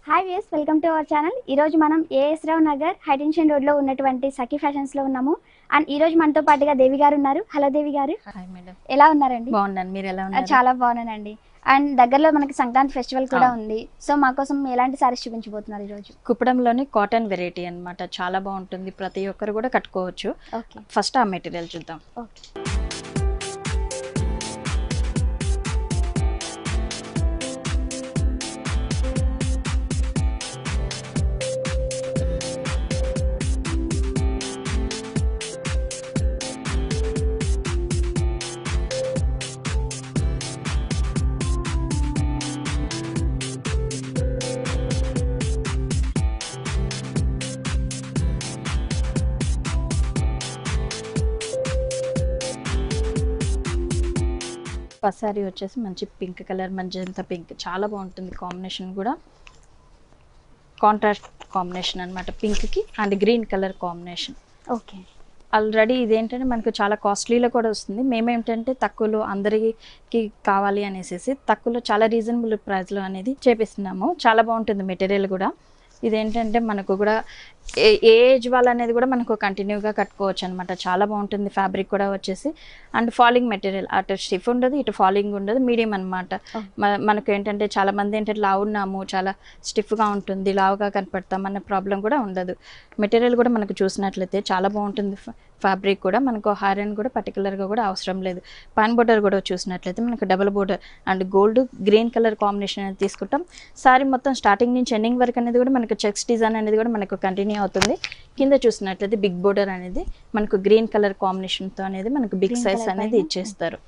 Hi views, welcome to our channel. ఈ రోజు మనం ఏఎస్ రావు నగర్ హైటెన్షన్ రోడ్ లో ఉన్నటువంటి సఖీ ఫ్యాషన్స్ లో ఉన్నాము. అండ్ ఈ రోజు మనతో పాటుగా దేవి గారు ఉన్నారు. హలో దేవి గారు. Hi madam. ఎలా ఉన్నారండి? బాగున్నాను, మీరు ఎలా ఉన్నారు? చాలా బాగున్నానండి. అండ్ దగ్గరలో మనకి సంక్రాంతి ఫెస్టివల్ కూడా ఉంది. సో మా కోసం ఎలాంటి సారీస్ చూపించబోతున్నారు ఈ రోజు? కుప్పడంలోని కాటన్ వెరైటీ అన్నమాట. చాలా బాగుంటుంది, ప్రతి ఒక్కరు కూడా కట్టుకోవచ్చు. ఓకే, ఫస్ట్ ఆ మెటీరియల్ చూద్దాం. ఓకే. పసారీ వచ్చేసి మంచి పింక్ కలర్, మంజంతా పింక్, చాలా బాగుంటుంది. కాంబినేషన్ కూడా కాంట్రాస్ట్ కాంబినేషన్ అనమాట, పింక్కి and green colour combination. Okay. Already ఇదేంటంటే మనకు చాలా కాస్ట్లీలో కూడా వస్తుంది. మేమేంటంటే తక్కువలో అందరికి కావాలి అనేసి తక్కువలో చాలా రీజనబుల్ ప్రైస్లో అనేది చేపిస్తున్నాము. చాలా బాగుంటుంది మెటీరియల్ కూడా. ఇదేంటంటే మనకు కూడా ఏ ఏజ్ వాళ్ళ అనేది కూడా మనకు కంటిన్యూగా కట్టుకోవచ్చు అనమాట. చాలా బాగుంటుంది. ఫ్యాబ్రిక్ కూడా వచ్చేసి అండ్ ఫాలింగ్ మెటీరియల్, అటు స్టిఫ్ ఉండదు, ఇటు ఫాలింగ్ ఉండదు, మీడియం అనమాట. మనకు ఏంటంటే చాలా మంది ఏంటంటే లావు ఉన్నాము, చాలా స్టిఫ్గా ఉంటుంది, లావుగా కనపడతాం అనే ప్రాబ్లం కూడా ఉండదు. మెటీరియల్ కూడా మనకు చూసినట్లయితే చాలా బాగుంటుంది. ఫ్యాబ్రిక్ కూడా మనకు ఐరన్ కూడా పర్టికులర్గా కూడా అవసరం లేదు. పైన్ బోర్డర్ కూడా చూసినట్లయితే మనకు double border and gold green colour combination అనేది తీసుకుంటాం. సారీ మొత్తం స్టార్టింగ్ నుంచి ఎండింగ్ వరకు అనేది కూడా మనకు చెక్స్ డిజైన్ అనేది కూడా మనకు కంటిన్యూ అవుతుంది. కింద చూసినట్లయితే బిగ్ బోర్డర్ అనేది మనకు గ్రీన్ కలర్ కాంబినేషన్తో అనేది మనకు బిగ్ సైజ్ అనేది ఇచ్చేస్తారు.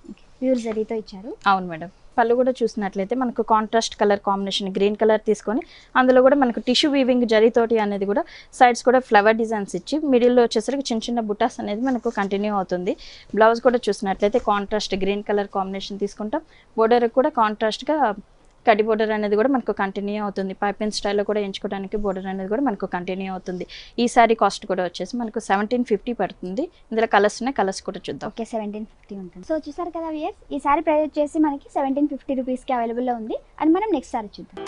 ప్యూర్ జరీతో ఇచ్చారు. అవును మేడం. పళ్ళు కూడా చూసినట్లయితే మనకు contrast colour combination green colour తీసుకొని అందులో కూడా మనకు టిష్యూ వీవింగ్ జరీతోటి అనేది కూడా సైడ్స్ కూడా ఫ్లవర్ డిజైన్స్ ఇచ్చి మిడిల్లో వచ్చేసరికి చిన్న చిన్న బుటాస్ అనేది మనకు కంటిన్యూ అవుతుంది. బ్లౌజ్ కూడా చూసినట్లయితే కాంట్రాస్ట్ గ్రీన్ కలర్ కాంబినేషన్ తీసుకుంటాం. బోర్డర్ కూడా కాంట్రాస్ట్గా కడి బోర్డర్ అనేది కూడా మనకు కంటిన్యూ అవుతుంది. పైపింగ్ స్టైల్లో కూడా ఎంచుకోవడానికి బోర్డర్ అనేది కూడా మనకు కంటిన్యూ అవుతుంది. ఈ సారీ కాస్ట్ కూడా వచ్చేసి మనకు 1750 పడుతుంది. ఇందులో కలర్స్ ఉన్నాయి, కలర్స్ కూడా చూద్దాం. ఓకే, 1750 ఉంటుంది. సో చూసారు కదా వ్యూయర్స్, ఈ సారీ ప్రైస్ వచ్చేసి మనకి 1750 రూపీస్కి అవైలబుల్లో ఉంది. అండ్ మనం నెక్స్ట్ సారీ చూద్దాం.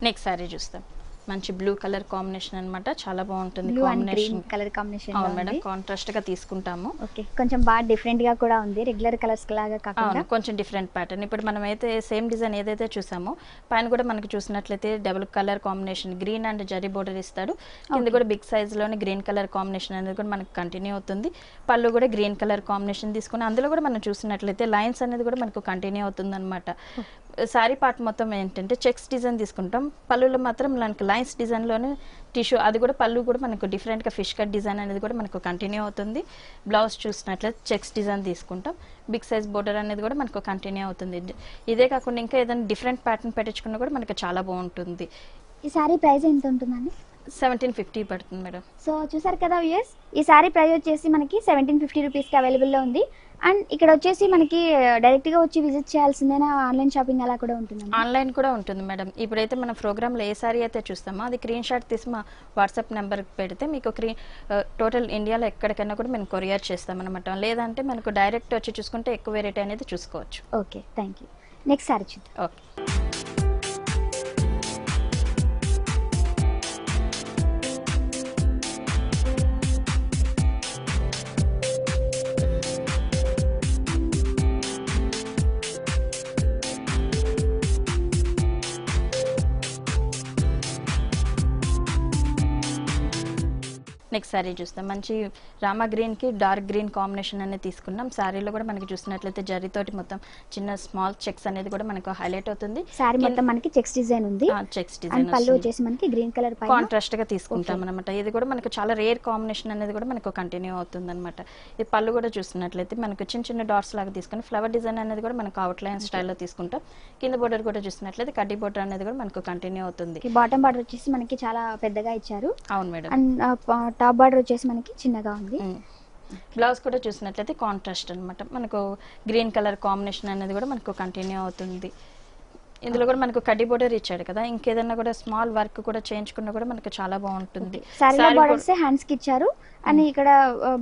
నెక్స్ట్ సారీ చూస్తాం. మంచి బ్లూ కలర్ కాంబినేషన్ అనమాట. చాలా బాగుంటుంది blue and green combination. Colour combination. అవును మేడం, కాంట్రాస్ట్ గా తీసుకుంటాము. ఓకే, కొంచెం బాగా డిఫరెంట్ గా కూడా ఉంది, రెగ్యులర్ కలర్స్ లాగా కాకుండా. అవును, కొంచెం డిఫరెంట్ ప్యాటర్న్. ఇప్పుడు మనం అయితే సేమ్ డిజైన్ ఏదైతే చూసామో పైన కూడా మనకు చూసినట్లయితే double colour combination green and zari border ఇస్తాడు. కింద కూడా బిగ్ సైజ్ లోని గ్రీన్ కలర్ కాంబినేషన్ అనేది కూడా మనకు కంటిన్యూ అవుతుంది. పళ్ళు కూడా గ్రీన్ కలర్ కాంబినేషన్ తీసుకుని అందులో కూడా మనం చూసినట్లయితే లైన్స్ అనేది కూడా మనకు కంటిన్యూ అవుతుంది అనమాట. శారీ పార్ట్ మొత్తం ఏంటంటే చెక్స్ డిజైన్ తీసుకుంటాం. పళ్ళులో మాత్రం మనకి లైన్స్ డిజైన్లోనే టిష్యూ, అది కూడా పళ్ళు కూడా మనకు డిఫరెంట్గా ఫిష్ కట్ డిజైన్ అనేది కూడా మనకు కంటిన్యూ అవుతుంది. బ్లౌజ్ చూసినట్లయితే చెక్స్ డిజైన్ తీసుకుంటాం. బిగ్ సైజ్ బోర్డర్ అనేది కూడా మనకు కంటిన్యూ అవుతుంది. ఇదే కాకుండా ఇంకా ఏదైనా డిఫరెంట్ ప్యాటర్న్ పెట్టించుకున్నా కూడా మనకు చాలా బాగుంటుంది. ఈ సారీ ప్రైస్ ఎంత ఉంటుందండి? 1750 పడుతుంది మేడం. సో చూసారు కదా వ్యూయర్స్, ఈ సారీ ప్రైస్ వచ్చేసి మనకి 1750 రూపీస్కి అవైలబుల్లో ఉంది. అండ్ ఇక్కడ వచ్చేసి మనకి డైరెక్ట్గా వచ్చి విజిట్ చేయాల్సిందేనా, ఆన్లైన్ షాపింగ్ అలా కూడా ఉంటుంది? ఆన్లైన్ కూడా ఉంటుంది మేడం. ఇప్పుడైతే మన ప్రోగ్రాంలో ఏ సారీ అయితే చూస్తామో అది స్క్రీన్ షాట్ తీసి మా వాట్సాప్ నెంబర్కి పెడితే మీకు టోటల్ ఇండియాలో ఎక్కడికైనా కూడా మేము కొరియర్ చేస్తామన్నమాట. లేదంటే మనకు డైరెక్ట్ వచ్చి చూసుకుంటే ఎక్కువ వెరైటీ అనేది చూసుకోవచ్చు. Okay, thank you. Next sorry చూద్దాం. ఓకే. నెక్స్ట్ శారీ చూస్తాం. మంచి రామా గ్రీన్కి డార్క్ గ్రీన్ కాంబినేషన్ అనేది తీసుకున్నాం. శారీలో కూడా మనకి చూసినట్లయితే జరీతోటి మొత్తం చిన్న స్మాల్ చెక్స్ అనేది కూడా మనకు హైలైట్ అవుతుంది. శారీ మొత్తం మనకి చెక్స్ డిజైన్ ఉంది. చెక్స్ డిజైన్ పళ్ళు వచ్చేసి మనకి గ్రీన్ కలర్ పైన కాంట్రాస్ట్ గా తీసుకుంటాం అనమాట. ఇది కూడా మనకు చాలా రేర్ కాంబినేషన్ అనేది కూడా మనకు కంటిన్యూ అవుతుంది అనమాట. ఈ పళ్ళు కూడా చూసినట్లయితే మనకు చిన్న చిన్న డాట్స్ లాగా తీసుకుని ఫ్లవర్ డిజైన్ అనేది కూడా మనకు అవుట్ లైన్ స్టైల్లో తీసుకుంటాం. కింద బోర్డర్ కూడా చూసినట్లయితే కడ్డీ బోర్డర్ అనేది కూడా మనకు కంటిన్యూ అవుతుంది. బాటమ్ బార్డర్ వచ్చేసి మనకి చాలా పెద్దగా ఇచ్చారు. అవును మేడం. అండ్ టాప్ బార్డర్ వచ్చేసి మనకి చిన్నగా ఉంది. బ్లౌజ్ కూడా చూసినట్లయితే కాంట్రాస్ట్ అన్నమాట. మనకు గ్రీన్ కలర్ కాంబినేషన్ అనేది కూడా మనకు కంటిన్యూ అవుతుంది. ఇందులో కూడా మనకు కడ్డీ బోర్డర్ ఇచ్చాడు కదా, ఇంకేదన్నా కూడా స్మాల్ వర్క్ కూడా చేయించుకున్నా కూడా మనకు చాలా బాగుంటుంది. సారీలో బోర్డర్స్ హ్యాండ్స్ కి ఇచ్చారు అండ్ ఇక్కడ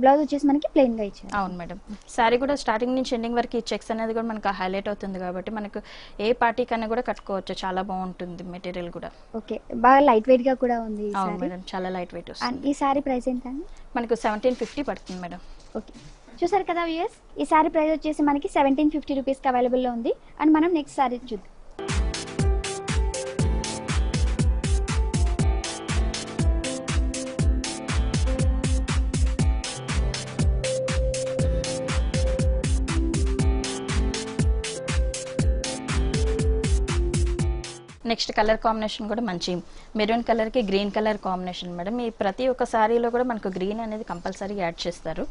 బ్లౌజ్ వచ్చేసి మనకి ప్లెయిన్ గా ఇచ్చారు. అవును మేడం. సారీ కూడా స్టార్టింగ్ నుంచి ఎండింగ్ వరకు ఈ చెక్స్ అనేది కూడా మనకు హైలైట్ అవుతుంది కాబట్టి మనకు ఏ పార్టీ కన్నా కూడా కట్టుకోవచ్చు. చాలా బాగుంటుంది మెటీరియల్ కూడా. ఓకే, బాగా లైట్ వెయిట్ గా కూడా ఉంది. అవును మేడం, చాలా లైట్ వెయిట్ వస్తుంది. ఈ సారీ ప్రైస్ ఎంత అండి? మనకు 1750 పడుతుంది మేడం. ఓకే, చూసారు కదా వ్యూయర్స్, ఈ సారీ ప్రైస్ వచ్చేసి మనకి 1750 రూపీస్ కి అవైలబుల్ లో ఉంది. అండ్ మనం నెక్స్ట్ సారీ చూద్దాం. నెక్స్ట్ కలర్ కాంబినేషన్ కూడా మంచి మెరూన్ కలర్ కి గ్రీన్ కలర్ కాంబినేషన్ మేడం. ఈ ప్రతి ఒక్క సారీలో కూడా మనకు గ్రీన్ అనేది కంపల్సరీ యాడ్ చేస్తారు.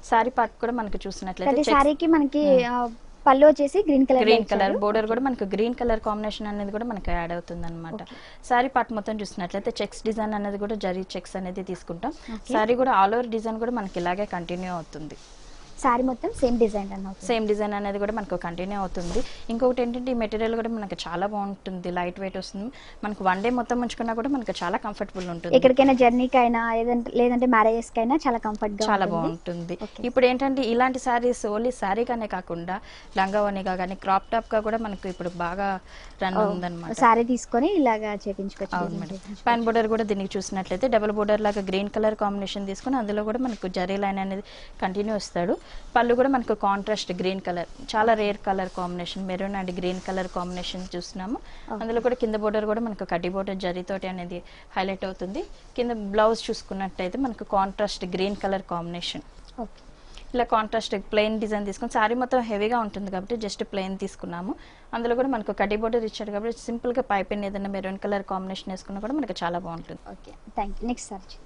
సారీ పార్ట్ కూడా మనకు చూసినట్లయితే సారీకి మనకి పళ్ళు వచ్చేసి గ్రీన్ కలర్ బోర్డర్ కూడా మనకు గ్రీన్ కలర్ కాంబినేషన్ అనేది కూడా మనకు యాడ్ అవుతుంది అనమాట. సారీ పార్ట్ మొత్తం చూసినట్లయితే చెక్స్ డిజైన్ అనేది కూడా జరీ చెక్స్ అనేది తీసుకుంటాం. సారీ కూడా ఆల్ ఓవర్ డిజైన్ కూడా మనకి ఇలాగే కంటిన్యూ అవుతుంది. సారీ మొత్తం సేమ్ డిజైన్ అనేది కూడా మనకు కంటిన్యూ అవుతుంది. ఇంకొకటి ఏంటంటే ఈ మెటీరియల్ కూడా మనకు చాలా బాగుంటుంది, లైట్ వెయిట్ వస్తుంది. మనకు వన్ డే మొత్తం ఉంచుకున్నా కూడా మనకు చాలా కంఫర్టబుల్ ఉంటుంది. ఎక్కడికైనా జర్నీకి అయినా లేదంటే మ్యారేజెస్ కైనా చాలా కంఫర్ట్ గా చాలా బాగుంటుంది. ఇప్పుడు ఏంటంటే ఇలాంటి సారీస్ ఓన్లీ సారీగానే కాకుండా లంగావోనిగా కానీ క్రాప్ టాప్ గా కూడా మనకు ఇప్పుడు బాగా రన్ ఉందన్నమాట. సారీ తీసుకొని ఇలాగా చేపించుకోవచ్చు. పైన బోర్డర్ కూడా దీనికి చూసినట్లయితే డబుల్ బోర్డర్ లాగా గ్రీన్ కలర్ కాంబినేషన్ తీసుకుని అందులో కూడా మనకు జరీ లైన్ అనేది కంటిన్యూ వస్తాడు. పళ్ళు కూడా మనకు కాంట్రాస్ట్ గ్రీన్ కలర్, చాలా rare colour combination, maroon and green colour combination చూస్తున్నాము. అందులో కూడా కింద బోర్డర్ కూడా మనకు కడ్డీ బోర్డర్ జరీతోటి అనేది హైలైట్ అవుతుంది. కింద బ్లౌజ్ చూసుకున్నట్టయితే మనకు కాంట్రాస్ట్ గ్రీన్ కలర్ కాంబినేషన్. ఇలా కాంట్రాస్ట్ ప్లెయిన్ డిజైన్ తీసుకుని సారీ మొత్తం హెవీగా ఉంటుంది కాబట్టి జస్ట్ ప్లెయిన్ తీసుకున్నాము. అందులో కూడా మనకు కడ్డీ బోర్డర్ ఇచ్చాడు కాబట్టి సింపుల్ గా పైపింగ్ ఏదైనా మెరూన్ కలర్ కాంబినేషన్ వేసుకున్నా కూడా మనకు చాలా బాగుంటుంది. Okay, thank you. Next sorry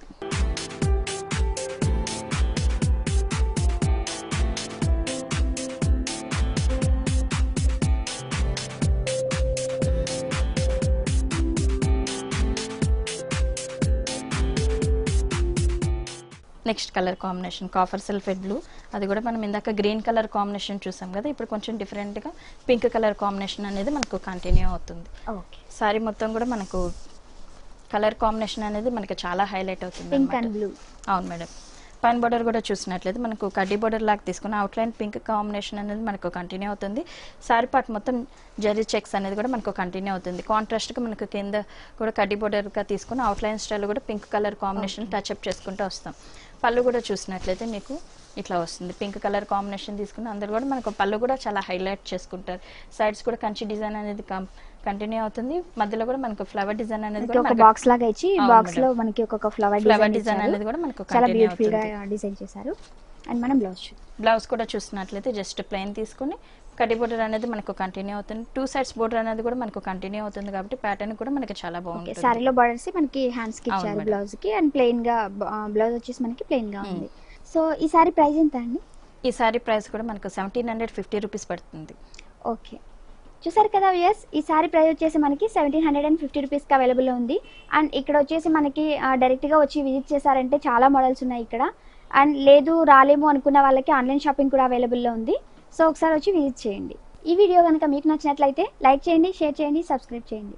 next colour combination copper sulphate blue, అది కూడా మనం ఇందాక గ్రీన్ కలర్ కాంబినేషన్ చూసాం కదా, ఇప్పుడు కొంచెం డిఫరెంట్ గా పింక్ కలర్ కాంబినేషన్ అనేది మనకు కంటిన్యూ అవుతుంది. సారీ మొత్తం కూడా మనకు కలర్ కాంబినేషన్ అనేది మనకి చాలా హైలైట్ అవుతుంది. Pink and blue. అవును మేడం. పైన బోర్డర్ కూడా చూసినట్లయితే మనకు కడ్డీ బోర్డర్ లాగా తీసుకున్న అవుట్లైన్ పింక్ కాంబినేషన్ అనేది మనకు కంటిన్యూ అవుతుంది. సారీ పార్ట్ మొత్తం జరీ చెక్స్ అనేది కూడా మనకు కంటిన్యూ అవుతుంది. కాంట్రాస్ట్ గా మనకు కింద కూడా కడ్డీ బోర్డర్ గా తీసుకుని అవుట్లైన్ స్టైల్ కూడా pink colour combination touch up చేసుకుంటూ వస్తాం. పళ్ళు కూడా చూసినట్లయితే మీకు ఇట్లా వస్తుంది, పింక్ కలర్ కాంబినేషన్ తీసుకుని అందరు కూడా మనకు పళ్ళు కూడా చాలా హైలైట్ చేసుకుంటారు. సైడ్స్ కూడా కంచి డిజైన్ అనేది కంటిన్యూ అవుతుంది. మధ్యలో కూడా మనకు ఫ్లవర్ డిజైన్ అనేది కూడా బాక్స్ లాగా ఇచ్చి బాక్స్ లో మనకి ఒక ఫ్లవర్ డిజైన్ అనేది కూడా మనకు చాలా బ్యూటిఫుల్ గా డిజైన్ చేశారు. అండ్ మనం బ్లౌజ్ కూడా చూసినట్లయితే జస్ట్ ప్లెయిన్ తీసుకుని కడ్డీ బోర్డర్ అనేది మనకు కంటిన్యూ అవుతుంది. 2 sides బోర్డర్ అనేది కూడా మనకు కంటిన్యూ అవుతుంది కాబట్టి ప్యాటర్న్ కూడా మనకి చాలా బాగుంటుంది. సారీలో బోర్డర్స్ మనకి హ్యాండ్స్ కి ఇచ్చారు బ్లౌజ్ కి, అండ్ ప్లెయిన్ గా బ్లౌజ్ వచ్చేసి మనకి ప్లెయిన్ గా ఉంది. సో ఈ సారీ ప్రైస్ ఎంత అండి? ఈ సారీ ప్రైస్ కూడా మనకు 1750 రూపీస్ పడుతుంది. ఓకే, చూసారు కదా వ్యూయర్స్, ఈ సారీ ప్రైస్ వచ్చేసి మనకి 1750 రూపీస్కి అవైలబుల్ ఉంది. అండ్ ఇక్కడ వచ్చేసి మనకి డైరెక్ట్గా వచ్చి విజిట్ చేశారంటే చాలా మోడల్స్ ఉన్నాయి ఇక్కడ. అండ్ లేదు రాలేము అనుకున్న వాళ్ళకి ఆన్లైన్ షాపింగ్ కూడా అవైలబుల్లో ఉంది. సో ఒకసారి వచ్చి విజిట్ చేయండి. ఈ వీడియో కనుక మీకు నచ్చినట్లయితే లైక్ చేయండి, షేర్ చేయండి, సబ్స్క్రైబ్ చేయండి.